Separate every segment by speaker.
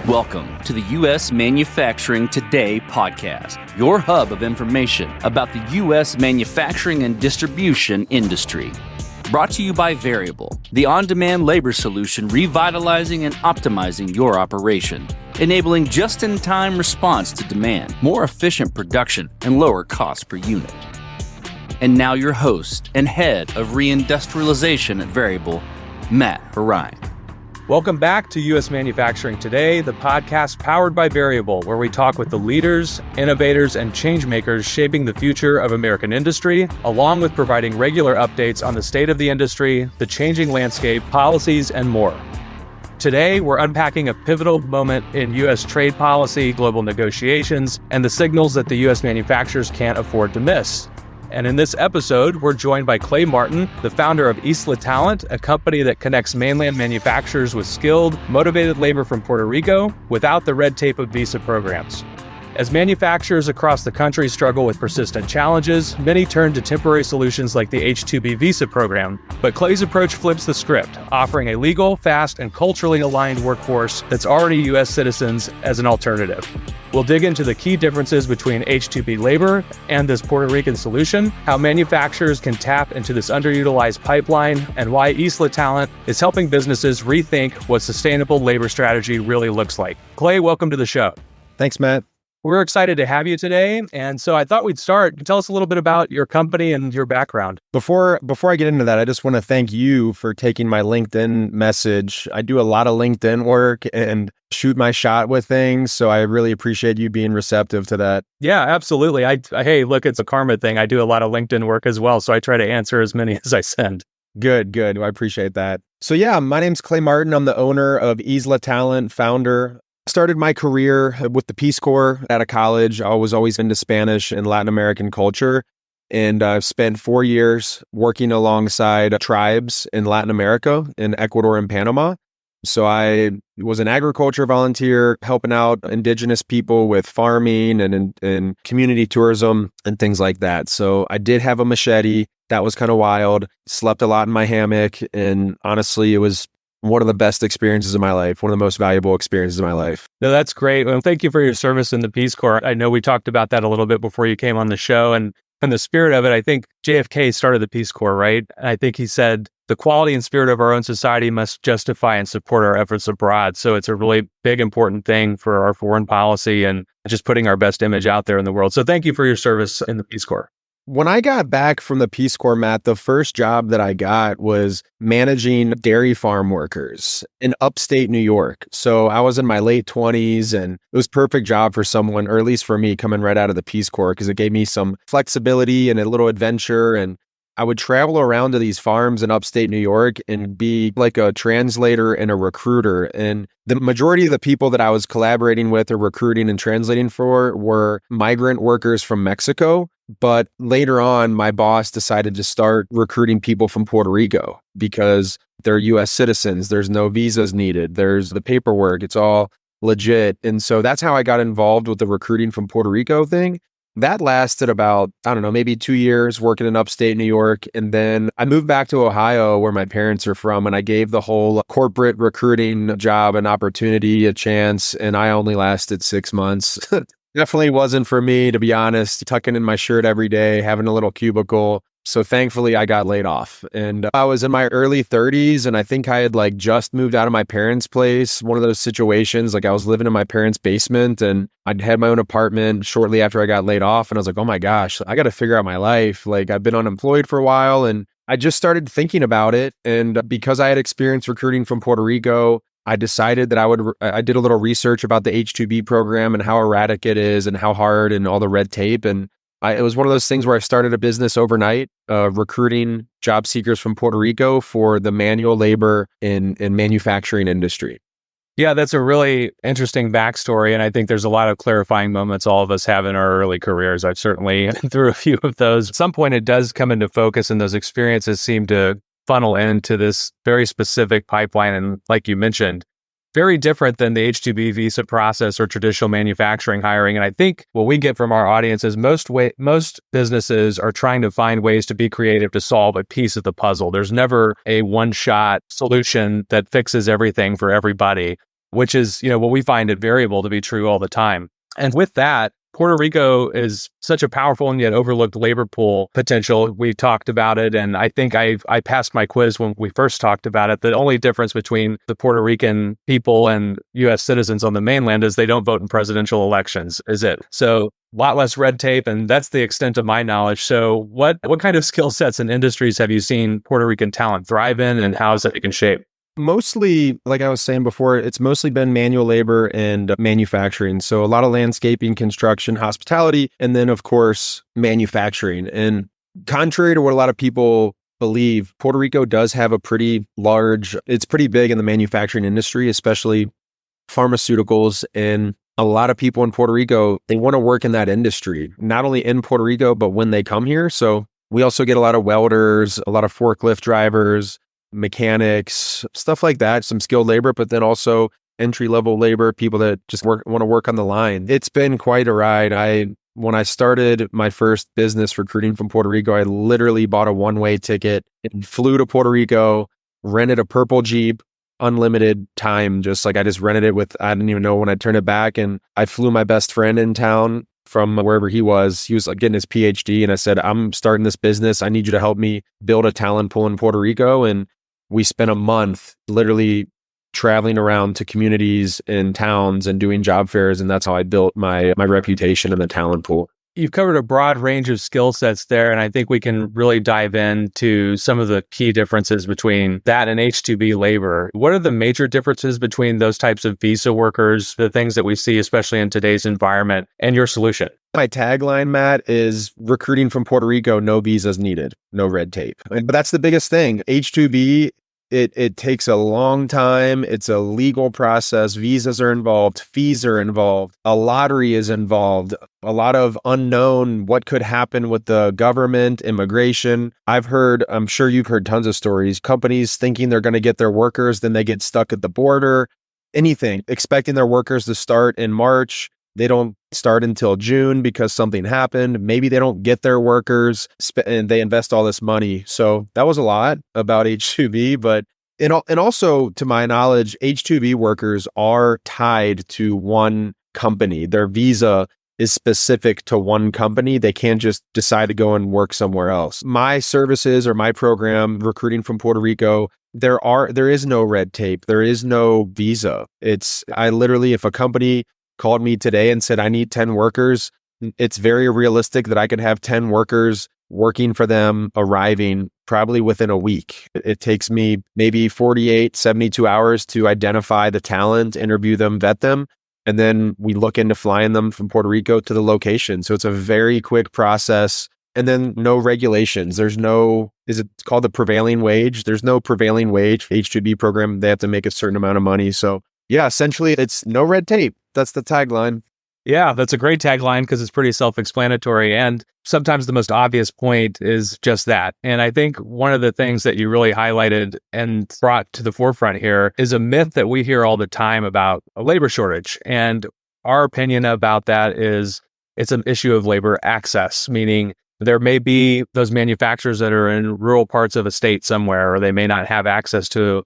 Speaker 1: Welcome to the U.S. Manufacturing Today podcast, your hub of information about the U.S. manufacturing and distribution industry. Brought to you by Variable, the on-demand labor solution revitalizing and optimizing your operation, enabling just-in-time response to demand, more efficient production, and lower cost per unit. And now your host and head of reindustrialization at Variable, Matt Harine.
Speaker 2: Welcome back to U.S. Manufacturing Today, the podcast powered by Variable, where we talk with the leaders, innovators, and changemakers shaping the future of American industry, along with providing regular updates on the state of the industry, the changing landscape, policies, and more. Today, we're unpacking a pivotal moment in U.S. trade policy, global negotiations, and the signals that the U.S. manufacturers can't afford to miss. And in this episode, we're joined by Clay Martin, the founder of Isla Talent, a company that connects mainland manufacturers with skilled, motivated labor from Puerto Rico without the red tape of visa programs. As manufacturers across the country struggle with persistent challenges, many turn to temporary solutions like the H-2B visa program. But Clay's approach flips the script, offering a legal, fast, and culturally aligned workforce that's already U.S. citizens as an alternative. We'll dig into the key differences between H-2B labor and this Puerto Rican solution, how manufacturers can tap into this underutilized pipeline, and why Isla Talent is helping businesses rethink what sustainable labor strategy really looks like. Clay, welcome to the show.
Speaker 3: Thanks, Matt.
Speaker 2: We're excited to have you today. And so I thought we'd start. Tell us a little bit about your company and your background.
Speaker 3: Before I get into that, I just want to thank you for taking my LinkedIn message. I do a lot of LinkedIn work and shoot my shot with things. So I really appreciate you being receptive to that.
Speaker 2: Yeah, absolutely. Hey, look, it's a karma thing. I do a lot of LinkedIn work as well. So I try to answer as many as I send.
Speaker 3: Good. I appreciate that. So yeah, my name's Clay Martin. I'm the owner of Isla Talent, founder. Started my career with the Peace Corps out of college. I was always into Spanish and Latin American culture. And I've spent 4 years working alongside tribes in Latin America, in Ecuador and Panama. So I was an agriculture volunteer, helping out indigenous people with farming and community tourism and things like that. So I did have a machete. That was kind of wild. Slept a lot in my hammock. And honestly, it was one of the best experiences of my life, one of the most valuable experiences of my life.
Speaker 2: No, that's great. Well, thank you for your service in the Peace Corps. I know we talked about that a little bit before you came on the show. And in the spirit of it, I think JFK started the Peace Corps, right? I think he said, the quality and spirit of our own society must justify and support our efforts abroad. So it's a really big, important thing for our foreign policy and just putting our best image out there in the world. So thank you for your service in the Peace Corps.
Speaker 3: When I got back from the Peace Corps, Matt, the first job that I got was managing dairy farm workers in upstate New York. So I was in my late 20s and it was a perfect job for someone, or at least for me, coming right out of the Peace Corps, because it gave me some flexibility and a little adventure. And I would travel around to these farms in upstate New York and be like a translator and a recruiter. And the majority of the people that I was collaborating with or recruiting and translating for were migrant workers from Mexico. But later on, my boss decided to start recruiting people from Puerto Rico because they're U.S. citizens. There's no visas needed. There's the paperwork. It's all legit. And so that's how I got involved with the recruiting from Puerto Rico thing. That lasted about, maybe 2 years working in upstate New York. And then I moved back to Ohio, where my parents are from, and I gave the whole corporate recruiting job an opportunity, a chance, and I only lasted 6 months. Definitely wasn't for me, to be honest, tucking in my shirt every day, having a little cubicle. So thankfully, I got laid off. And I was in my early 30s, and I think I had just moved out of my parents' place. One of those situations, I was living in my parents' basement, and I'd had my own apartment shortly after I got laid off. And I was like, oh my gosh, I got to figure out my life. I've been unemployed for a while, and I just started thinking about it. And because I had experience recruiting from Puerto Rico, I decided that I did a little research about the H-2B program and how erratic it is and how hard and all the red tape. And it was one of those things where I started a business overnight, recruiting job seekers from Puerto Rico for the manual labor in manufacturing industry.
Speaker 2: Yeah, that's a really interesting backstory. And I think there's a lot of clarifying moments all of us have in our early careers. I've certainly been through a few of those. At some point, it does come into focus, and those experiences seem to funnel into this very specific pipeline. And like you mentioned, very different than the H-2B visa process or traditional manufacturing hiring. And I think what we get from our audience is most businesses are trying to find ways to be creative to solve a piece of the puzzle. There's never a one-shot solution that fixes everything for everybody. which is, what we find at Variable to be true all the time. And with that, Puerto Rico is such a powerful and yet overlooked labor pool potential. We talked about it, and I think I passed my quiz when we first talked about it. The only difference between the Puerto Rican people and U.S. citizens on the mainland is they don't vote in presidential elections, is it? So a lot less red tape, and that's the extent of my knowledge. So what kind of skill sets and industries have you seen Puerto Rican talent thrive in, and how is that taking shape?
Speaker 3: Mostly, like I was saying before, it's mostly been manual labor and manufacturing. So a lot of landscaping, construction, hospitality, and then of course, manufacturing. And contrary to what a lot of people believe, Puerto Rico does have it's pretty big in the manufacturing industry, especially pharmaceuticals. And a lot of people in Puerto Rico, they want to work in that industry, not only in Puerto Rico, but when they come here. So we also get a lot of welders, a lot of forklift drivers, mechanics, stuff like that, some skilled labor, but then also entry-level labor, people that just want to work on the line. It's been quite a ride. When I started my first business recruiting from Puerto Rico, I literally bought a one-way ticket and flew to Puerto Rico, rented a purple Jeep, unlimited time, I just rented it I didn't even know when I'd turn it back. And I flew my best friend in town from wherever he was. He was getting his PhD, and I said, I'm starting this business. I need you to help me build a talent pool in Puerto Rico. And we spent a month literally traveling around to communities and towns and doing job fairs. And that's how I built my reputation in the talent pool.
Speaker 2: You've covered a broad range of skill sets there, and I think we can really dive into some of the key differences between that and H-2B labor. What are the major differences between those types of visa workers, the things that we see, especially in today's environment, and your solution?
Speaker 3: My tagline, Matt, is recruiting from Puerto Rico, no visas needed, no red tape. But that's the biggest thing. H-2B, it takes a long time. It's a legal process. Visas are involved. Fees are involved. A lottery is involved. A lot of unknown what could happen with the government, immigration. I'm sure you've heard tons of stories. Companies thinking they're going to get their workers, then they get stuck at the border. Anything. Expecting their workers to start in March. They don't start until June because something happened. Maybe they don't get their workers and they invest all this money. So that was a lot about H-2B, but and also to my knowledge, H-2B workers are tied to one company. Their visa is specific to one company. They can't just decide to go and work somewhere else. My services or my program, recruiting from Puerto Rico, there is no red tape. There is no visa. If a company called me today and said, I need 10 workers, it's very realistic that I could have 10 workers working for them, arriving probably within a week. It takes me maybe 48, 72 hours to identify the talent, interview them, vet them, and then we look into flying them from Puerto Rico to the location. So it's a very quick process. And then no regulations. Is it called the prevailing wage? There's no prevailing wage H-2B program. They have to make a certain amount of money. So yeah, essentially it's no red tape. That's the tagline.
Speaker 2: Yeah, that's a great tagline because it's pretty self-explanatory. And sometimes the most obvious point is just that. And I think one of the things that you really highlighted and brought to the forefront here is a myth that we hear all the time about a labor shortage. And our opinion about that is it's an issue of labor access, meaning there may be those manufacturers that are in rural parts of a state somewhere, or they may not have access to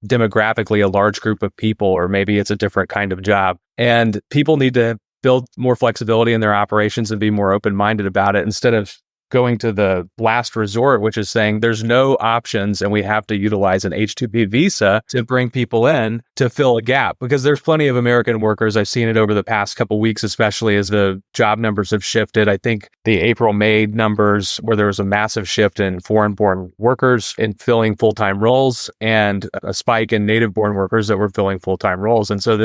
Speaker 2: demographically a large group of people, or maybe it's a different kind of job. And people need to build more flexibility in their operations and be more open-minded about it instead of going to the last resort, which is saying there's no options and we have to utilize an H-2B visa to bring people in to fill a gap. Because there's plenty of American workers. I've seen it over the past couple of weeks, especially as the job numbers have shifted. I think the April-May numbers where there was a massive shift in foreign-born workers in filling full-time roles and a spike in native-born workers that were filling full-time roles. And so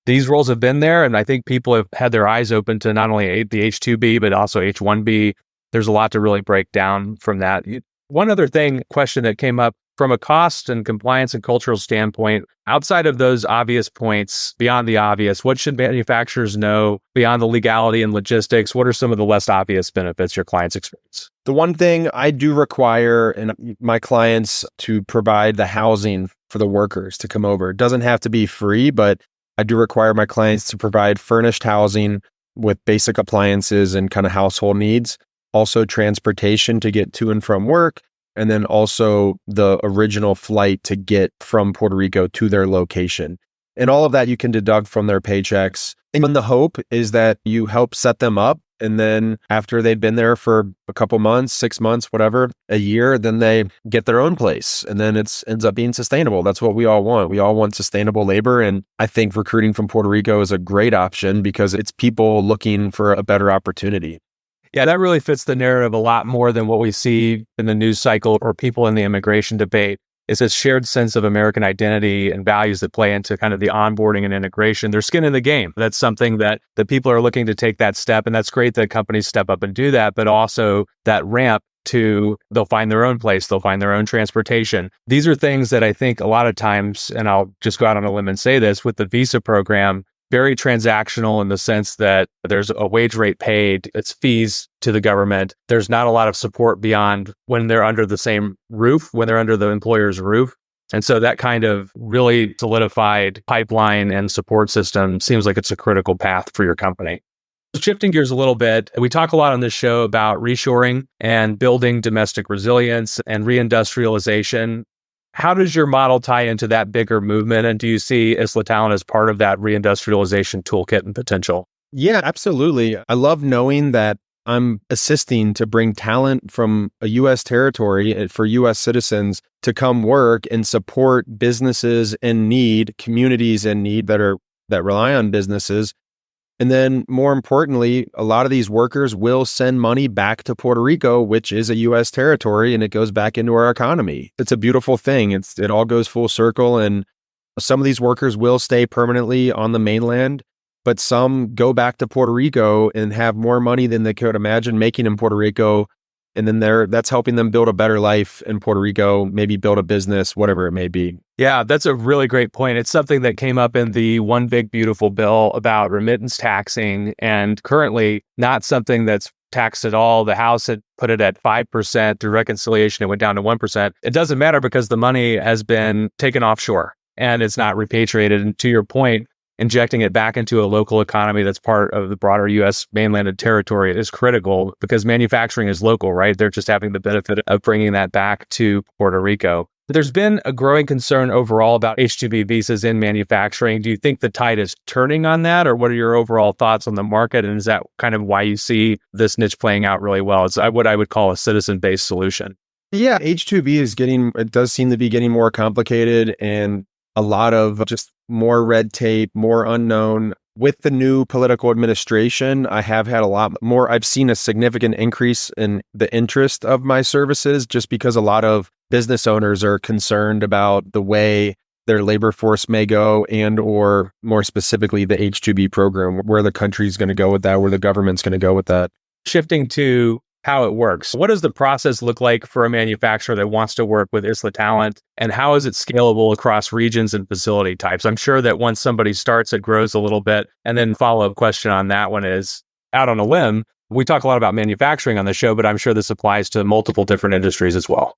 Speaker 2: these roles have been there, and I think people have had their eyes open to not only the H-2B, but also H-1B. There's a lot to really break down from that. One other question that came up from a cost and compliance and cultural standpoint, outside of those obvious points, beyond the obvious, what should manufacturers know beyond the legality and logistics? What are some of the less obvious benefits your clients experience?
Speaker 3: The one thing I do require in my clients to provide the housing for the workers to come over. It doesn't have to be free, but I do require my clients to provide furnished housing with basic appliances and kind of household needs. Also transportation to get to and from work, and then also the original flight to get from Puerto Rico to their location. And all of that you can deduct from their paychecks. And the hope is that you help set them up. And then after they've been there for a couple months, 6 months, whatever, a year, then they get their own place. And then it ends up being sustainable. That's what we all want. We all want sustainable labor. And I think recruiting from Puerto Rico is a great option because it's people looking for a better opportunity.
Speaker 2: Yeah, that really fits the narrative a lot more than what we see in the news cycle or people in the immigration debate. It's this shared sense of American identity and values that play into kind of the onboarding and integration. Their skin in the game. That's something that the people are looking to take that step. And that's great that companies step up and do that, but also that ramp to they'll find their own place, they'll find their own transportation. These are things that I think a lot of times, and I'll just go out on a limb and say this, with the visa program, very transactional in the sense that there's a wage rate paid, it's fees to the government. There's not a lot of support beyond when they're under the same roof, when they're under the employer's roof. And so that kind of really solidified pipeline and support system seems like it's a critical path for your company. Shifting gears a little bit, we talk a lot on this show about reshoring and building domestic resilience and reindustrialization. How does your model tie into that bigger movement? And do you see Isla Talent as part of that reindustrialization toolkit and potential?
Speaker 3: Yeah, absolutely. I love knowing that I'm assisting to bring talent from a U.S. territory for U.S. citizens to come work and support businesses in need, communities in need that rely on businesses. And then more importantly, a lot of these workers will send money back to Puerto Rico, which is a U.S. territory, and it goes back into our economy. It's a beautiful thing. It all goes full circle. And some of these workers will stay permanently on the mainland, but some go back to Puerto Rico and have more money than they could imagine making in Puerto Rico. And then that's helping them build a better life in Puerto Rico, maybe build a business, whatever it may be.
Speaker 2: Yeah, that's a really great point. It's something that came up in the One Big Beautiful Bill about remittance taxing, and currently not something that's taxed at all. The House had put it at 5%. Through reconciliation, it went down to 1%. It doesn't matter because the money has been taken offshore and it's not repatriated. And to your point, injecting it back into a local economy that's part of the broader U.S. mainlanded territory is critical because manufacturing is local, right? They're just having the benefit of bringing that back to Puerto Rico. But there's been a growing concern overall about H-2B visas in manufacturing. Do you think the tide is turning on that, or what are your overall thoughts on the market? And is that kind of why you see this niche playing out really well? It's what I would call a citizen-based solution.
Speaker 3: Yeah, H-2B it does seem to be getting more complicated and a lot of just more red tape, more unknown. With the new political administration, I have had a lot more. I've seen a significant increase in the interest of my services just because a lot of business owners are concerned about the way their labor force may go and or more specifically the H-2B program, where the country's going to go with that, where the government's going to go with that.
Speaker 2: Shifting to how it works. What does the process look like for a manufacturer that wants to work with Isla Talent, and how is it scalable across regions and facility types? I'm sure that once somebody starts, it grows a little bit. And then follow-up question on that one is, out on a limb, we talk a lot about manufacturing on the show, but I'm sure this applies to multiple different industries as well.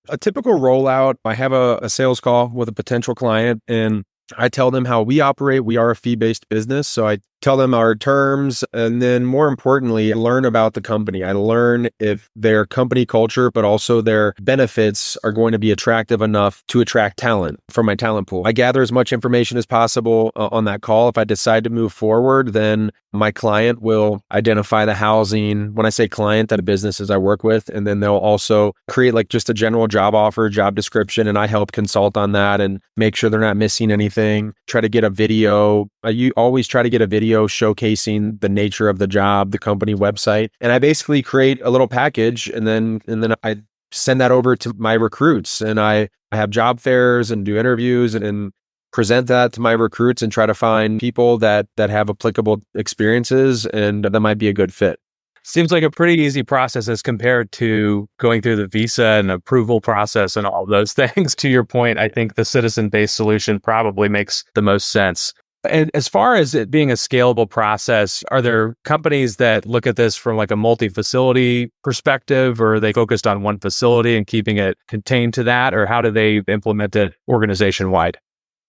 Speaker 3: A typical rollout, I have a sales call with a potential client and I tell them how we operate. We are a fee-based business. So I tell them our terms, and then more importantly, I learn about the company. I learn if their company culture, but also their benefits are going to be attractive enough to attract talent from my talent pool. I gather as much information as possible on that call. If I decide to move forward, then my client will identify the housing. When I say client, that are businesses I work with, and then they'll also create like just a general job offer, job description, and I help consult on that and make sure they're not missing anything. Try to get a video. I always try to get a video showcasing the nature of the job, the company website. And I basically create a little package and then I send that over to my recruits, and I have job fairs and do interviews and present that to my recruits and try to find people that have applicable experiences and that might be a good fit.
Speaker 2: Seems like a pretty easy process as compared to going through the visa and approval process and all of those things. To your point, I think the citizen-based solution probably makes the most sense. And as far as it being a scalable process, are there companies that look at this from like a multi-facility perspective, or are they focused on one facility and keeping it contained to that, or how do they implement it organization-wide?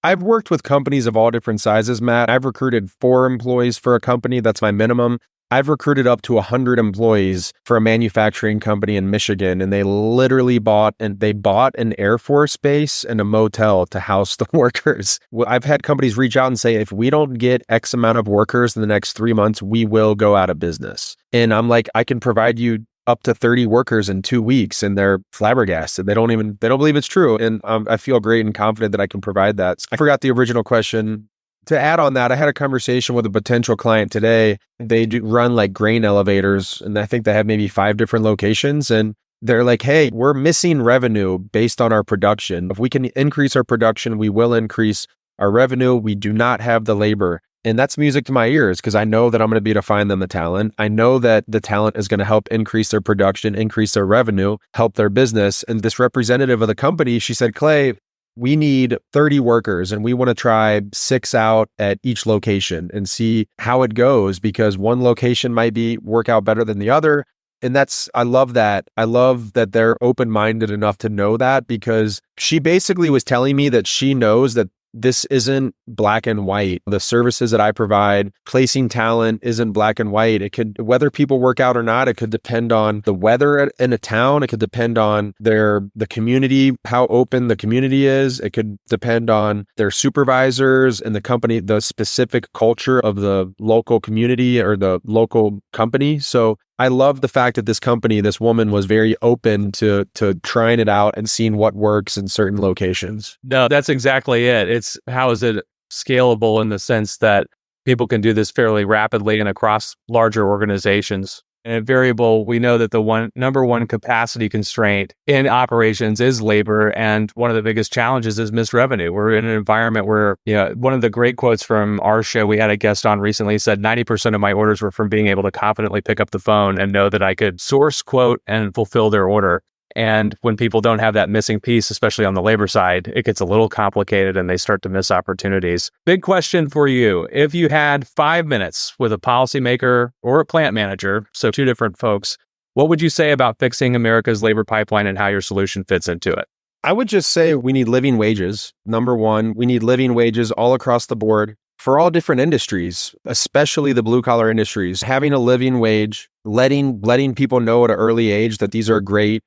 Speaker 3: I've worked with companies of all different sizes, Matt. I've recruited 4 employees for a company. That's my minimum. I've recruited up to 100 employees for a manufacturing company in Michigan, and they literally bought an Air Force base and a motel to house the workers. I've had companies reach out and say, if we don't get X amount of workers in the next 3 months, we will go out of business. And I'm like, I can provide you up to 30 workers in 2 weeks, and they're flabbergasted. They don't believe it's true. And I feel great and confident that I can provide that. I forgot the original question. To add on that, I had a conversation with a potential client today. They do run like grain elevators, and I think they have maybe 5 different locations. And they're like, hey, we're missing revenue based on our production. If we can increase our production, we will increase our revenue. We do not have the labor. And that's music to my ears because I know that I'm going to be able to find them the talent. I know that the talent is going to help increase their production, increase their revenue, help their business. And this representative of the company, she said, Clay, we need 30 workers and we want to try 6 out at each location and see how it goes because one location might work out better than the other. And I love that. I love that they're open-minded enough to know that because she basically was telling me that she knows that this isn't black and white. The services that I provide, placing talent isn't black and white. Whether people work out or not, it could depend on the weather in a town. It could depend on the community, how open the community is. It could depend on their supervisors and the company, the specific culture of the local community or the local company. So I love the fact that this woman was very open to trying it out and seeing what works in certain locations.
Speaker 2: No, that's exactly it. It's how is it scalable in the sense that people can do this fairly rapidly and across larger organizations. And at Variable, we know that the number one capacity constraint in operations is labor. And one of the biggest challenges is missed revenue. We're in an environment where, one of the great quotes from our show, we had a guest on recently, said 90% of my orders were from being able to confidently pick up the phone and know that I could source, quote, and fulfill their order. And when people don't have that missing piece, especially on the labor side, it gets a little complicated and they start to miss opportunities. Big question for you. If you had 5 minutes with a policymaker or a plant manager, so 2 different folks, what would you say about fixing America's labor pipeline and how your solution fits into it?
Speaker 3: I would just say we need living wages. Number one, we need living wages all across the board for all different industries, especially the blue collar industries. Having a living wage, letting people know at an early age that these are great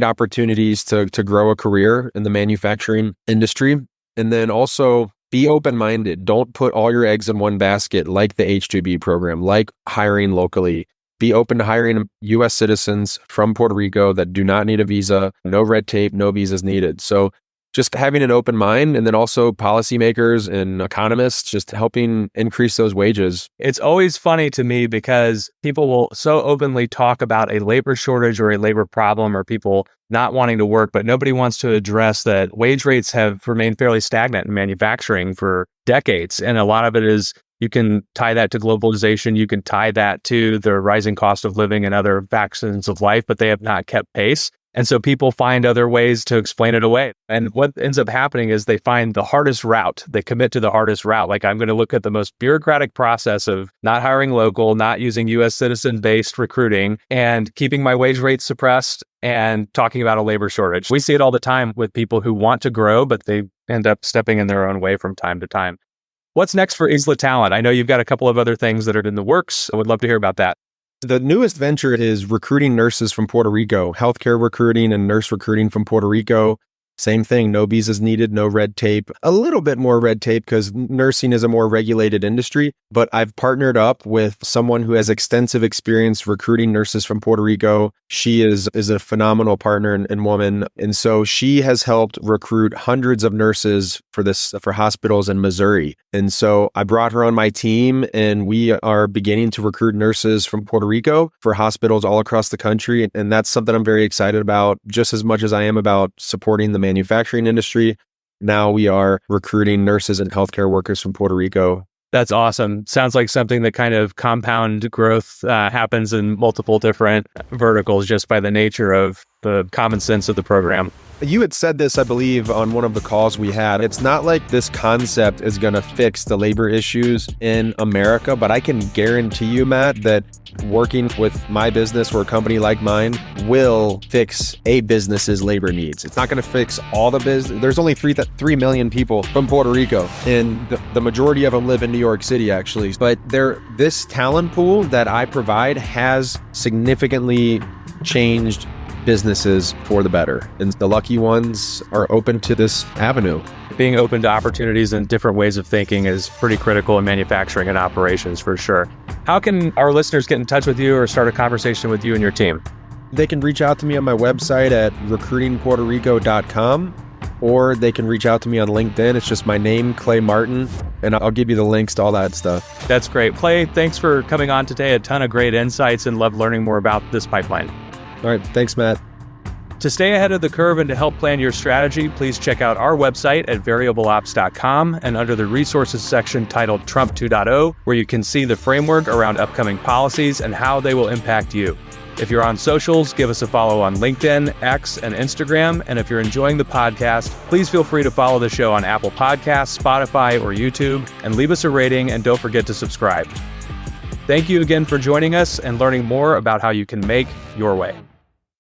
Speaker 3: opportunities to grow a career in the manufacturing industry. And then also be open-minded. Don't put all your eggs in one basket like the H-2B program, like hiring locally. Be open to hiring U.S. citizens from Puerto Rico that do not need a visa, no red tape, no visas needed. So just having an open mind, and then also policymakers and economists just helping increase those wages.
Speaker 2: It's always funny to me because people will so openly talk about a labor shortage or a labor problem or people not wanting to work, but nobody wants to address that wage rates have remained fairly stagnant in manufacturing for decades. And a lot of it is, you can tie that to globalization. You can tie that to the rising cost of living and other facets of life, but they have not kept pace. And so people find other ways to explain it away. And what ends up happening is they find the hardest route. They commit to the hardest route. Like, I'm going to look at the most bureaucratic process of not hiring local, not using U.S. citizen-based recruiting, and keeping my wage rates suppressed and talking about a labor shortage. We see it all the time with people who want to grow, but they end up stepping in their own way from time to time. What's next for Isla Talent? I know you've got a couple of other things that are in the works. I would love to hear about that.
Speaker 3: The newest venture is recruiting nurses from Puerto Rico, healthcare recruiting and nurse recruiting from Puerto Rico. Same thing, no visas needed, no red tape. A little bit more red tape because nursing is a more regulated industry, but I've partnered up with someone who has extensive experience recruiting nurses from Puerto Rico. She is a phenomenal partner and woman. And so she has helped recruit hundreds of nurses for hospitals in Missouri. And so I brought her on my team, and we are beginning to recruit nurses from Puerto Rico for hospitals all across the country. And that's something I'm very excited about, just as much as I am about supporting the manufacturing industry. Now we are recruiting nurses and healthcare workers from Puerto Rico.
Speaker 2: That's awesome. Sounds like something that kind of compound growth happens in multiple different verticals just by the nature of the common sense of the program.
Speaker 3: You had said this, I believe, on one of the calls we had. It's not like this concept is going to fix the labor issues in America, but I can guarantee you, Matt, that working with my business or a company like mine will fix a business's labor needs. It's not going to fix all the business. There's only 3 million people from Puerto Rico, and the majority of them live in New York City, actually. But this talent pool that I provide has significantly changed businesses for the better. And the lucky ones are open to this avenue.
Speaker 2: Being open to opportunities and different ways of thinking is pretty critical in manufacturing and operations for sure. How can our listeners get in touch with you or start a conversation with you and your team?
Speaker 3: They can reach out to me on my website at recruitingpuertorico.com, or they can reach out to me on LinkedIn. It's just my name, Clay Martin, and I'll give you the links to all that stuff.
Speaker 2: That's great. Clay, thanks for coming on today. A ton of great insights and love learning more about this pipeline.
Speaker 3: All right. Thanks, Matt.
Speaker 2: To stay ahead of the curve and to help plan your strategy, please check out our website at variableops.com and under the resources section titled Trump 2.0, where you can see the framework around upcoming policies and how they will impact you. If you're on socials, give us a follow on LinkedIn, X, and Instagram. And if you're enjoying the podcast, please feel free to follow the show on Apple Podcasts, Spotify, or YouTube, and leave us a rating, and don't forget to subscribe. Thank you again for joining us and learning more about how you can make your way.